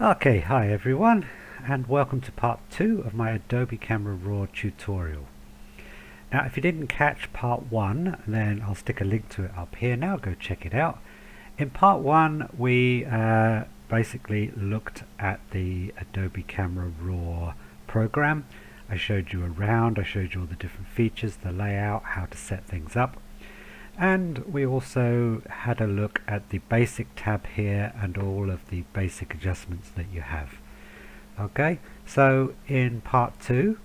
Okay, hi everyone, and welcome to part 2 of my Adobe Camera RAW tutorial. Now if you didn't catch part 1, then I'll stick a link to it up here now, go check it out. In part 1 we basically looked at the Adobe Camera RAW program. I showed you around, I showed you all the different features, the layout, how to set things up. And we also had a look at the basic tab here and all of the basic adjustments that you have. Okay, so in part 2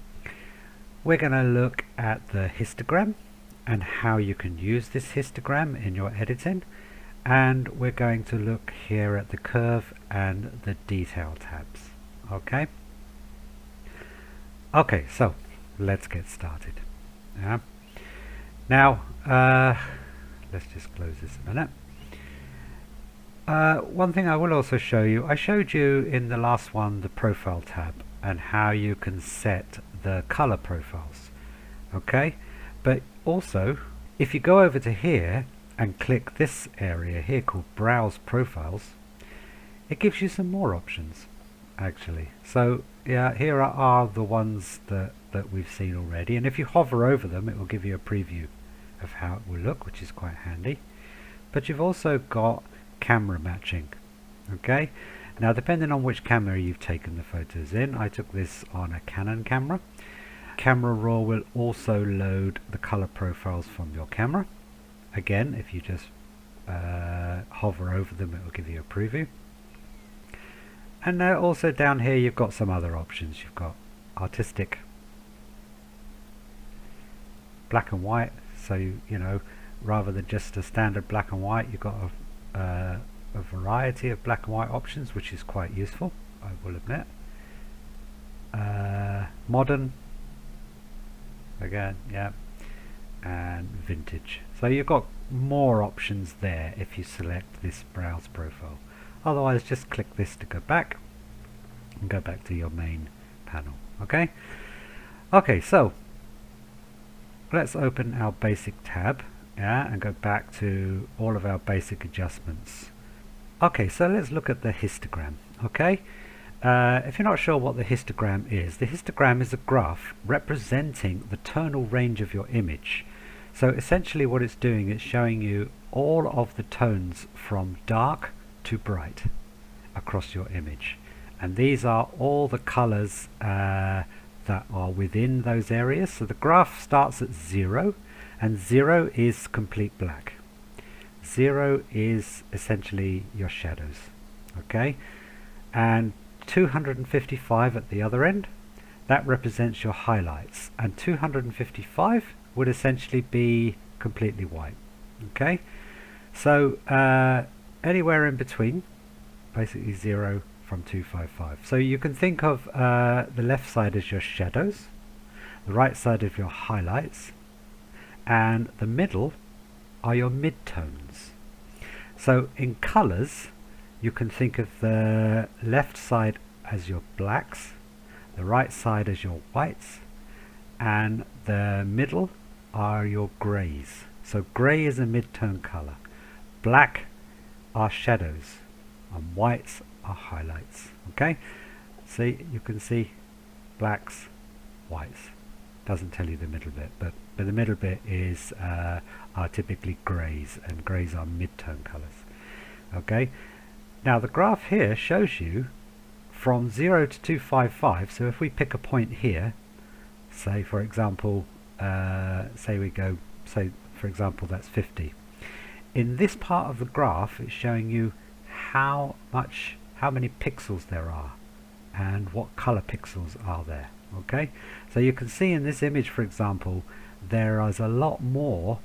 we're going to look at the histogram and how you can use this histogram in your editing, and we're going to look here at the curve and the detail tabs. Okay, so let's get started. Now let's just close this a minute. One thing I will also show you, I showed you in the last one the profile tab and how you can set the color profiles. Okay, but also if you go over to here and click this area here called browse profiles, it gives you some more options actually. So yeah, here are the ones that we've seen already, and if you hover over them it will give you a preview of how it will look, which is quite handy. But you've also got camera matching. Okay, now depending on which camera you've taken the photos in, I took this on a Canon camera. Camera RAW will also load the color profiles from your camera. Again, if you just hover over them, it will give you a preview. And also down here you've got some other options. You've got artistic, black and white, so you know, rather than just a standard black and white, you've got a variety of black and white options, which is quite useful, I will admit. Modern, again, yeah, and vintage. So you've got more options there if you select this browse profile. Otherwise just click this to go back and go back to your main panel. Okay, so let's open our basic tab, and go back to all of our basic adjustments. Okay, so let's look at the histogram. If you're not sure what the histogram is a graph representing the tonal range of your image. So essentially what it's doing is showing you all of the tones from dark to bright across your image, and these are all the colors that are within those areas. So the graph starts at 0, and 0 is complete black. 0 is essentially your shadows. Okay, and 255 at the other end, that represents your highlights, and 255 would essentially be completely white. Okay, so anywhere in between, basically 0 from 255. So you can think of the left side as your shadows, the right side of your highlights, and the middle are your midtones. So in colors you can think of the left side as your blacks, the right side as your whites, and the middle are your grays. So gray is a midtone color, black are shadows, and whites are highlights. Okay, see, you can see blacks, whites. Doesn't tell you the middle bit, but the middle bit is are typically grays, and grays are midtone colors. Okay, now the graph here shows you from 0 to 255. So if we pick a point here, say for example, say for example that's 50. In this part of the graph it's showing you how many pixels there are and what color pixels are there. Okay, so you can see in this image, for example, there is a lot more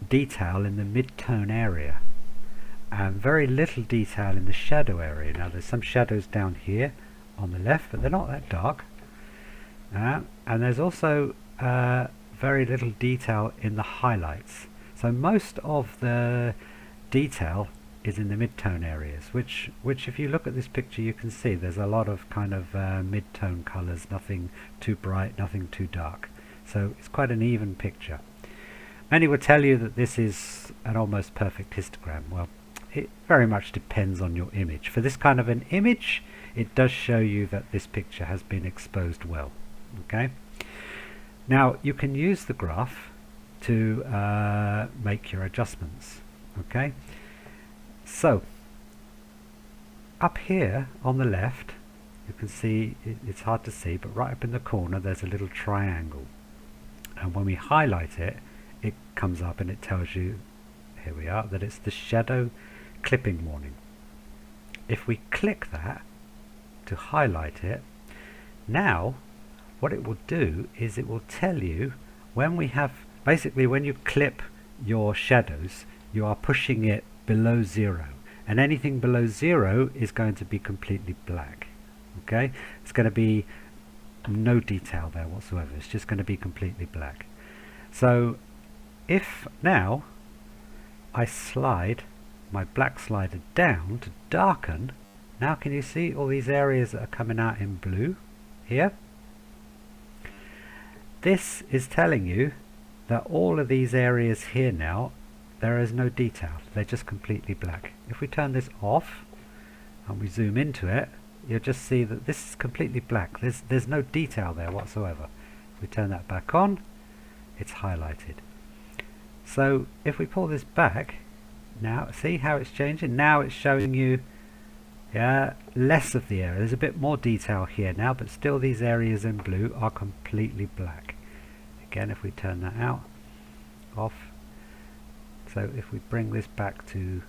detail in the mid-tone area and very little detail in the shadow area. Now there's some shadows down here on the left, but they're not that dark, and there's also very little detail in the highlights. So most of the detail is in the mid-tone areas, which if you look at this picture you can see there's a lot of kind of mid-tone colors, nothing too bright, nothing too dark. So it's quite an even picture. Many would tell you that this is an almost perfect histogram. Well, it very much depends on your image. For this kind of an image, it does show you that this picture has been exposed well. Okay. Now you can use the graph to make your adjustments. Okay. So up here on the left, you can see, it's hard to see, but right up in the corner there's a little triangle, and when we highlight it, it comes up and it tells you, here we are, that it's the shadow clipping warning. If we click that to highlight it, now what it will do is it will tell you when we have, basically when you clip your shadows, you are pushing it below 0, and anything below 0 is going to be completely black. Okay, it's going to be no detail there whatsoever, it's just going to be completely black. So if now I slide my black slider down to darken, now can you see all these areas that are coming out in blue here? This is telling you that all of these areas here now, there is no detail, they're just completely black. If we turn this off and we zoom into it, you'll just see that this is completely black. There's no detail there whatsoever. If we turn that back on, it's highlighted. So if we pull this back, now see how it's changing? Now it's showing you less of the area. There's a bit more detail here now, but still these areas in blue are completely black. Again, if we turn that out, off. So if we bring this back to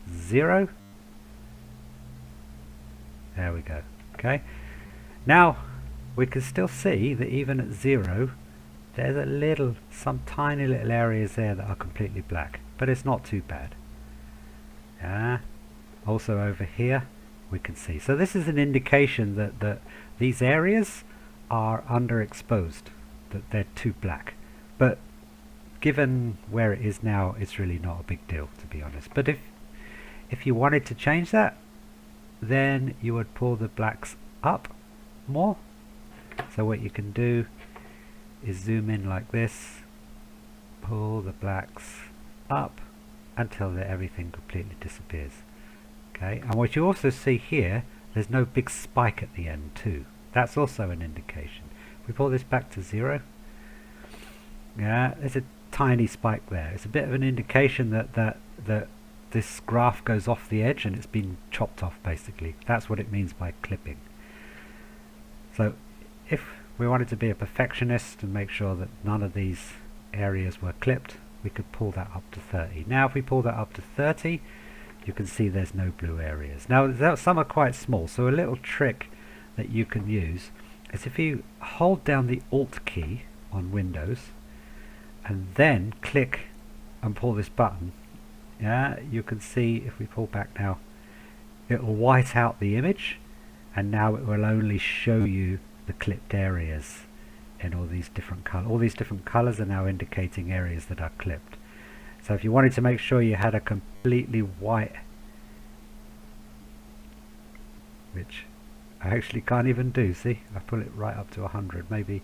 0, there we go. Okay, now we can still see that even at 0 there's a little, some tiny little areas there that are completely black, but it's not too bad. Also over here we can see, so this is an indication that these areas are underexposed, that they're too black, but given where it is now, it's really not a big deal, to be honest. But if you wanted to change that, then you would pull the blacks up more. So what you can do is zoom in like this, pull the blacks up until everything completely disappears. Okay, and what you also see here, there's no big spike at the end too. That's also an indication. If we pull this back to 0, there's a tiny spike there. It's a bit of an indication that this graph goes off the edge and it's been chopped off, basically. That's what it means by clipping. So if we wanted to be a perfectionist and make sure that none of these areas were clipped, we could pull that up to 30. Now if we pull that up to 30, you can see there's no blue areas. Now some are quite small, so a little trick that you can use is if you hold down the Alt key on Windows and then click and pull this button, you can see, if we pull back now, it will white out the image, and now it will only show you the clipped areas in all these different colors. All these different colors are now indicating areas that are clipped. So if you wanted to make sure you had a completely white, which I actually can't even do, see, I pull it right up to 100, maybe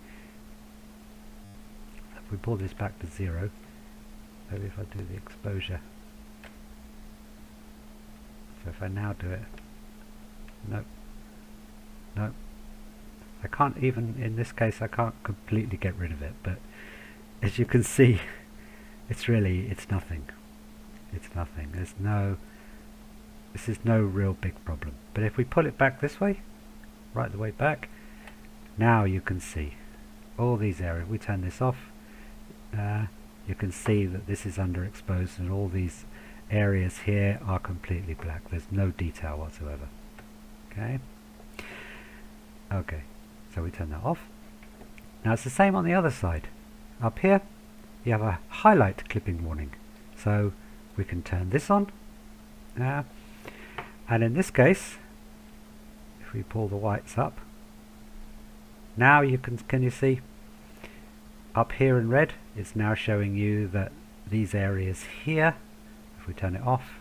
if we pull this back to 0, maybe if I do the exposure. So if I now do it, nope, I can't even, in this case I can't completely get rid of it, but as you can see, it's nothing. It's nothing. This is no real big problem. But if we pull it back this way, right the way back, now you can see all these areas. We turn this off, you can see that this is underexposed and all these areas here are completely black. There's no detail whatsoever. Okay, so we turn that off. Now it's the same on the other side. Up here you have a highlight clipping warning, so we can turn this on, and in this case, if we pull the whites up, now you can you see up here in red, it's now showing you that these areas here, if we turn it off,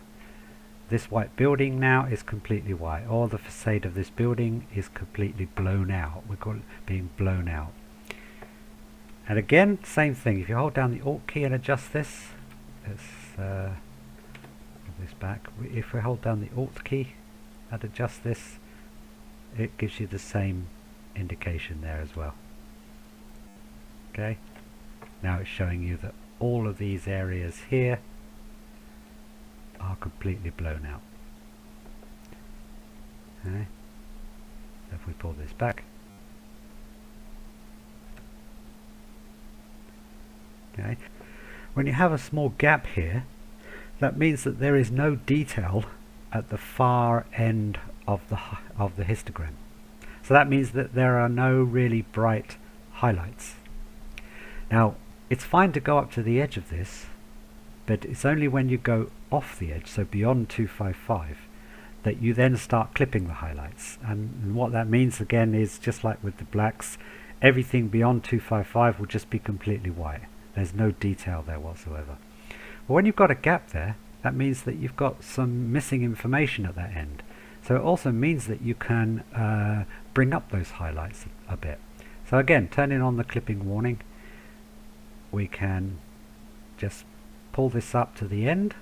this white building now is completely white. All the facade of this building is completely blown out. We call it being blown out. And again, same thing. If you hold down the Alt key and adjust this, let's this back. If we hold down the Alt key and adjust this, it gives you the same indication there as well. Okay, now it's showing you that all of these areas here are completely blown out. Okay, so if we pull this back, okay, when you have a small gap here, that means that there is no detail at the far end of the histogram. So that means that there are no really bright highlights. Now, it's fine to go up to the edge of this, but it's only when you go off the edge, so beyond 255, that you then start clipping the highlights. And what that means again is, just like with the blacks, everything beyond 255 will just be completely white. There's no detail there whatsoever. But when you've got a gap there, that means that you've got some missing information at that end. So it also means that you can bring up those highlights a bit. So again, turning on the clipping warning, we can just pull this up to the end,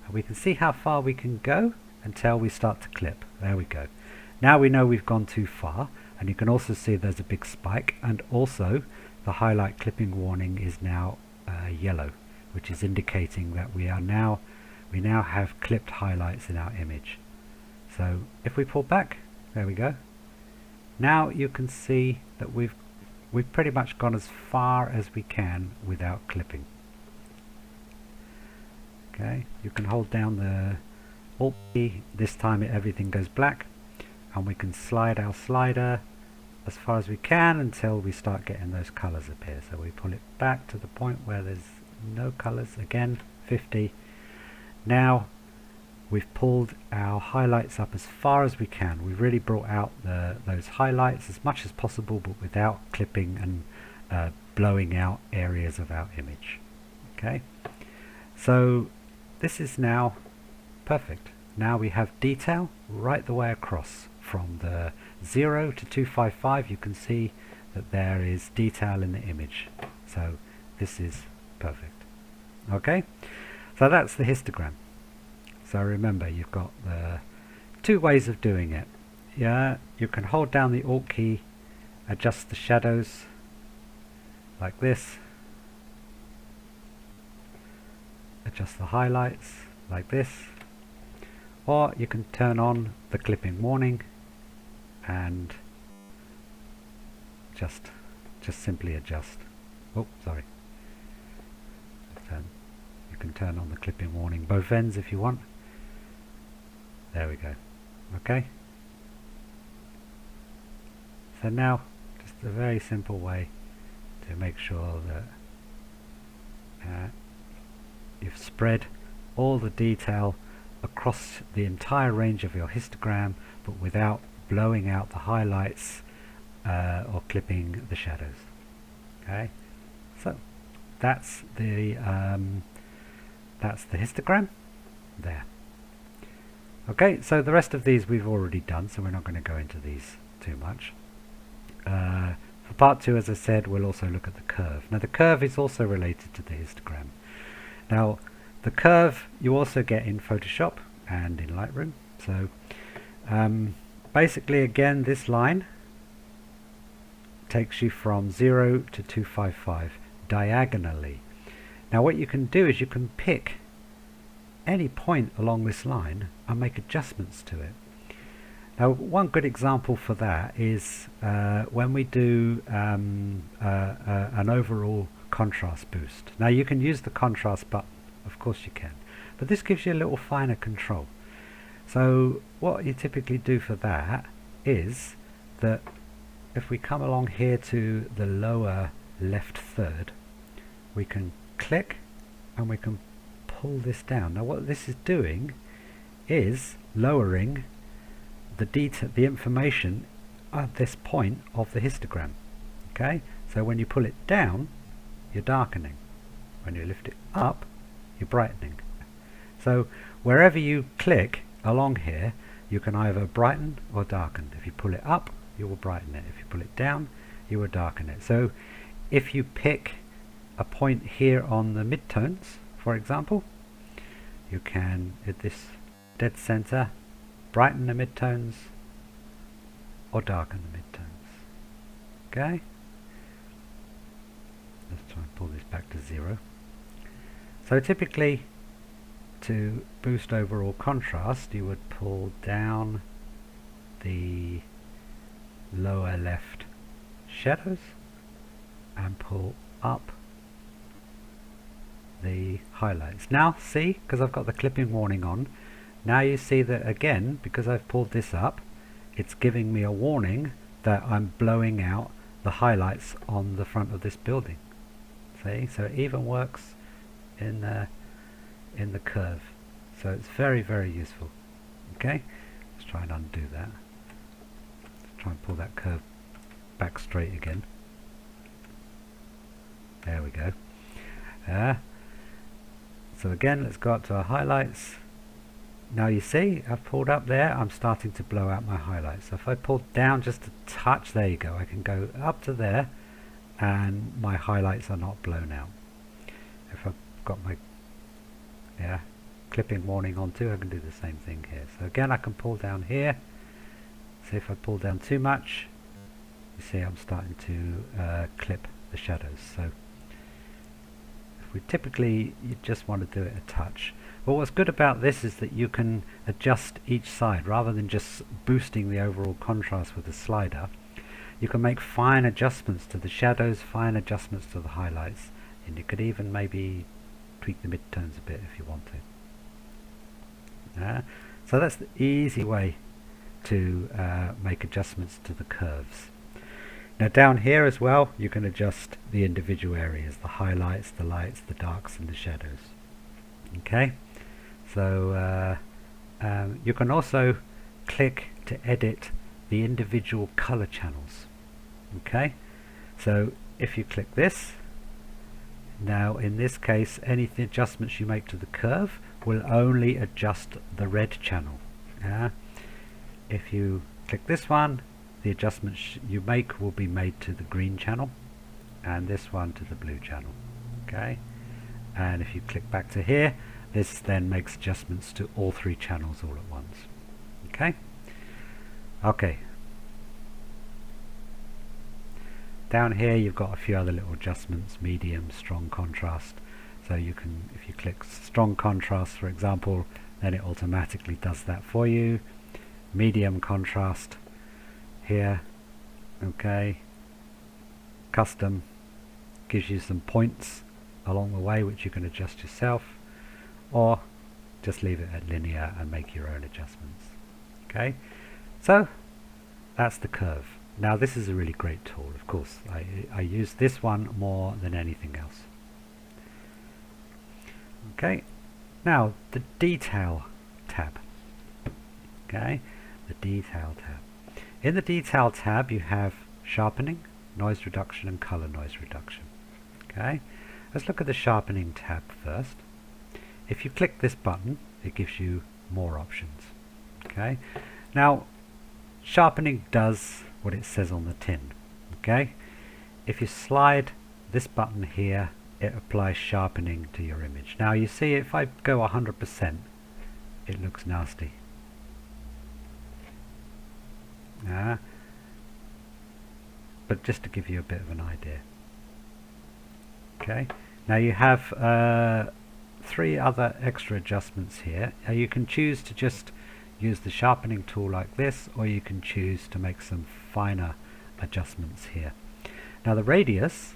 and we can see how far we can go until we start to clip. There we go. Now we know we've gone too far, and you can also see there's a big spike, and also the highlight clipping warning is now yellow, which is indicating that we now have clipped highlights in our image. So if we pull back, there we go. Now you can see that we've pretty much gone as far as we can without clipping. Okay, you can hold down the Alt key. This time everything goes black, and we can slide our slider as far as we can until we start getting those colors appear. So we pull it back to the point where there's no colors, again 50. Now we've pulled our highlights up as far as we can. We've really brought out those highlights as much as possible, but without clipping and blowing out areas of our image. Okay, so this is now perfect. Now we have detail right the way across from the 0 to 255. You can see that there is detail in the image. So this is perfect. Okay, so that's the histogram. So remember, you've got the two ways of doing it. Yeah, you can hold down the Alt key, adjust the shadows like this, adjust the highlights like this, or you can turn on the clipping warning and just simply adjust. Oh, sorry. You can turn on the clipping warning both ends if you want. There we go. Okay, so now just a very simple way to make sure that you've spread all the detail across the entire range of your histogram, but without blowing out the highlights or clipping the shadows. Okay, so that's the histogram there. Okay, so the rest of these we've already done, so we're not going to go into these too much. For part 2, as I said, we'll also look at the curve. Now the curve is also related to the histogram. Now the curve you also get in Photoshop and in Lightroom. So basically, again, this line takes you from 0 to 255 diagonally. Now what you can do is you can pick any point along this line and make adjustments to it. Now one good example for that is when we do an overall contrast boost. Now you can use the contrast button, of course you can, but this gives you a little finer control. So what you typically do for that is that if we come along here to the lower left third, we can click and we can pull this down. Now what this is doing is lowering the detail, the information at this point of the histogram. Okay, so when you pull it down, you're darkening. When you lift it up, you're brightening. So wherever you click along here, you can either brighten or darken. If you pull it up, you will brighten it. If you pull it down, you will darken it. So if you pick a point here on the midtones, for example, you can, at this dead center, brighten the midtones or darken the midtones. Okay? Let's try and pull this back to 0. So typically, to boost overall contrast, you would pull down the lower left shadows and pull up the highlights. Now see, because I've got the clipping warning on, now you see that again, because I've pulled this up, it's giving me a warning that I'm blowing out the highlights on the front of this building. See, so it even works in the curve. So it's very, very useful. Okay, let's try and undo that. Let's try and pull that curve back straight again. There we go. So again, let's go up to our highlights. Now you see, I've pulled up there, I'm starting to blow out my highlights. So if I pull down just a touch, there you go, I can go up to there and my highlights are not blown out. If I've got my clipping warning on too, I can do the same thing here. So again, I can pull down here. See, if I pull down too much, you see I'm starting to clip the shadows. So if we typically, you just want to do it a touch. But what's good about this is that you can adjust each side rather than just boosting the overall contrast with the slider. You can make fine adjustments to the shadows, fine adjustments to the highlights, and you could even maybe tweak the midtones a bit if you want to. So that's the easy way to make adjustments to the curves. Now down here as well, you can adjust the individual areas, the highlights, the lights, the darks and the shadows. Okay, so you can also click to edit the individual color channels. Okay, so if you click this, now in this case any adjustments you make to the curve will only adjust the red channel. If you click this one, the adjustments you make will be made to the green channel and this one to the blue channel. Okay, and if you click back to here, this then makes adjustments to all three channels all at once. Okay, down here you've got a few other little adjustments: medium, strong contrast. So you can, if you click strong contrast for example, then it automatically does that for you. Medium contrast here, okay. Custom gives you some points along the way which you can adjust yourself, or just leave it at linear and make your own adjustments. Okay, so that's the curve. Now this is a really great tool. Of course I use this one more than anything else. Okay, now the detail tab. Okay, the detail tab. In the detail tab you have sharpening, noise reduction and color noise reduction. Okay, let's look at the sharpening tab first. If you click this button, it gives you more options. Okay, now sharpening does what it says on the tin. Okay, if you slide this button here, it applies sharpening to your image. Now you see, if I go 100%, it looks nasty. But just to give you a bit of an idea. Okay, now you have 3 other extra adjustments here. You can choose to just use the sharpening tool like this, or you can choose to make some finer adjustments here. Now the radius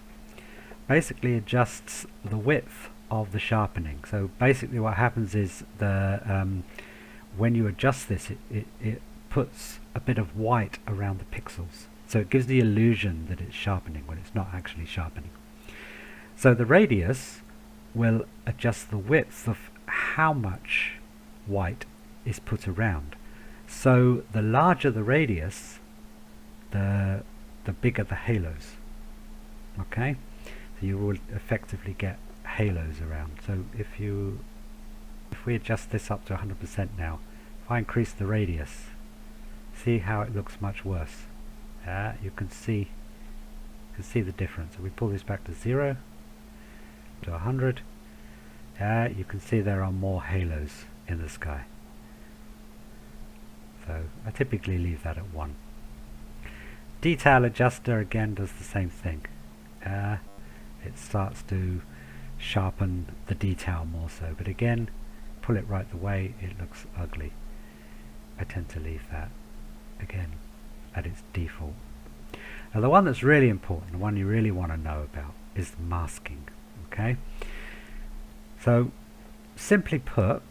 basically adjusts the width of the sharpening. So basically what happens is when you adjust this, it puts a bit of white around the pixels. So it gives the illusion that it's sharpening when it's not actually sharpening. So the radius will adjust the width of how much white is put around. So the larger the radius, the bigger the halos. Okay, so you will effectively get halos around. So if we adjust this up to 100% now, if I increase the radius, see how it looks much worse. You can see the difference. So we pull this back to 0 to 100. You can see there are more halos in the sky. So I typically leave that at 1. Detail adjuster again does the same thing. It starts to sharpen the detail more so, but again, pull it right the way, it looks ugly. I tend to leave that again at its default. Now the one that's really important, the one you really want to know about, is masking. Okay, so simply put,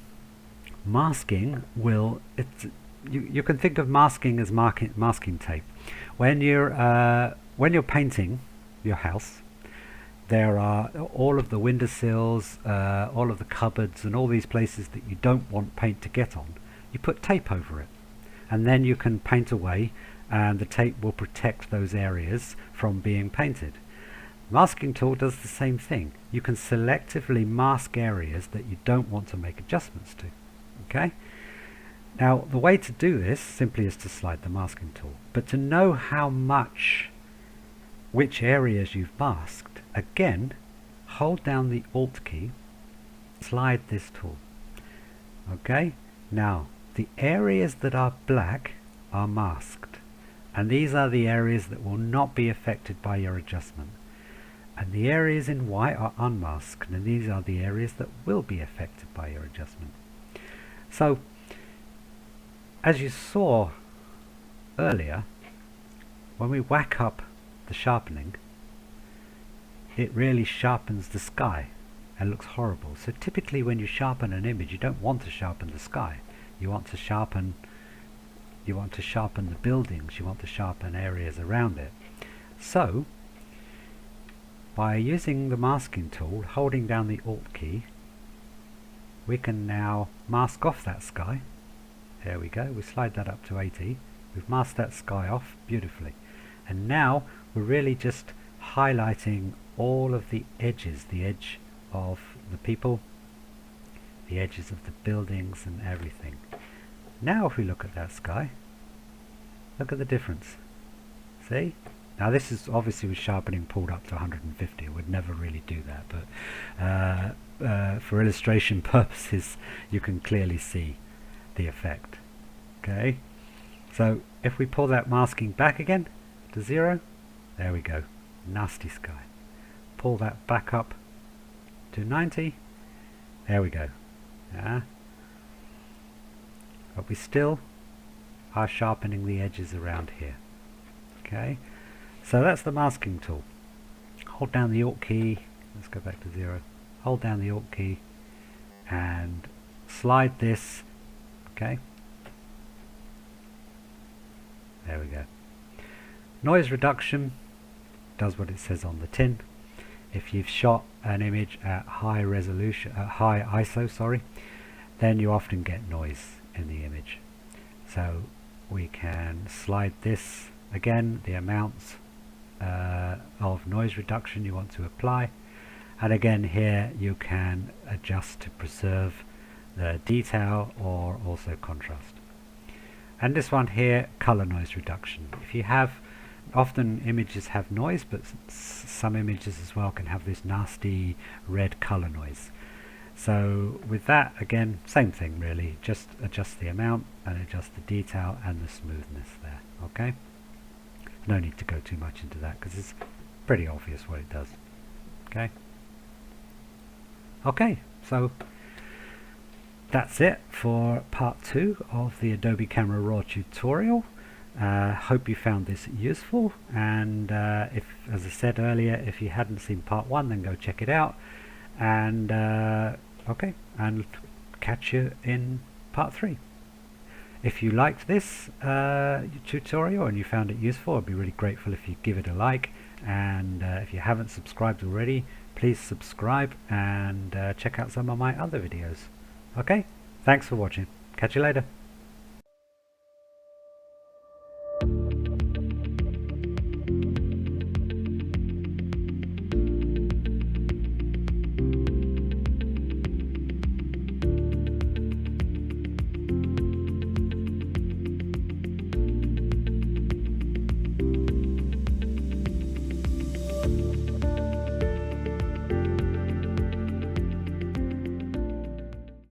masking will, you can think of masking as masking tape. When you're painting your house, there are all of the windowsills, all of the cupboards, and all these places that you don't want paint to get on. You put tape over it, and then you can paint away, and the tape will protect those areas from being painted. Masking tool does the same thing. You can selectively mask areas that you don't want to make adjustments to. Okay? Now the way to do this simply is to slide the masking tool. But to know which areas you've masked, again, hold down the Alt key, slide this tool. Okay? Now the areas that are black are masked, and these are the areas that will not be affected by your adjustment. And the areas in white are unmasked, and these are the areas that will be affected by your adjustment. So, as you saw earlier, when we whack up the sharpening, it really sharpens the sky and looks horrible. So typically when you sharpen an image, you don't want to sharpen the sky. You want to sharpen the buildings, you want to sharpen areas around it. So by using the masking tool, holding down the Alt key, we can now mask off that sky. There we go, we slide that up to 80. We've masked that sky off beautifully. And now we're really just highlighting all of the edges, the edge of the people, the edges of the buildings and everything. Now if we look at that sky, look at the difference. See? Now this is obviously with sharpening pulled up to 150. I would never really do that, but for illustration purposes you can clearly see the effect. Okay, so if we pull that masking back again to 0, there we go, nasty sky. Pull that back up to 90, there we go. But we still are sharpening the edges around here. Okay, so that's the masking tool. Hold down the Alt key, let's go back to 0, hold down the Alt key and slide this. Okay, there we go. Noise reduction does what it says on the tin. If you've shot an image at high resolution, high ISO, then you often get noise in the image. So we can slide this again, the amounts of noise reduction you want to apply, and again here you can adjust to preserve the detail or also contrast. And this one here, color noise reduction. If you have, often images have noise, but some images as well can have this nasty red color noise. So with that, again, same thing really, just adjust the amount and adjust the detail and the smoothness there. Okay, no need to go too much into that because it's pretty obvious what it does. Okay, so that's it for part 2 of the Adobe Camera RAW tutorial. Hope you found this useful, and if, as I said earlier, if you hadn't seen part 1, then go check it out, and okay, and catch you in part 3. If you liked this tutorial and you found it useful, I'd be really grateful if you give it a like, and if you haven't subscribed already, please subscribe and check out some of my other videos. Okay, thanks for watching. Catch you later.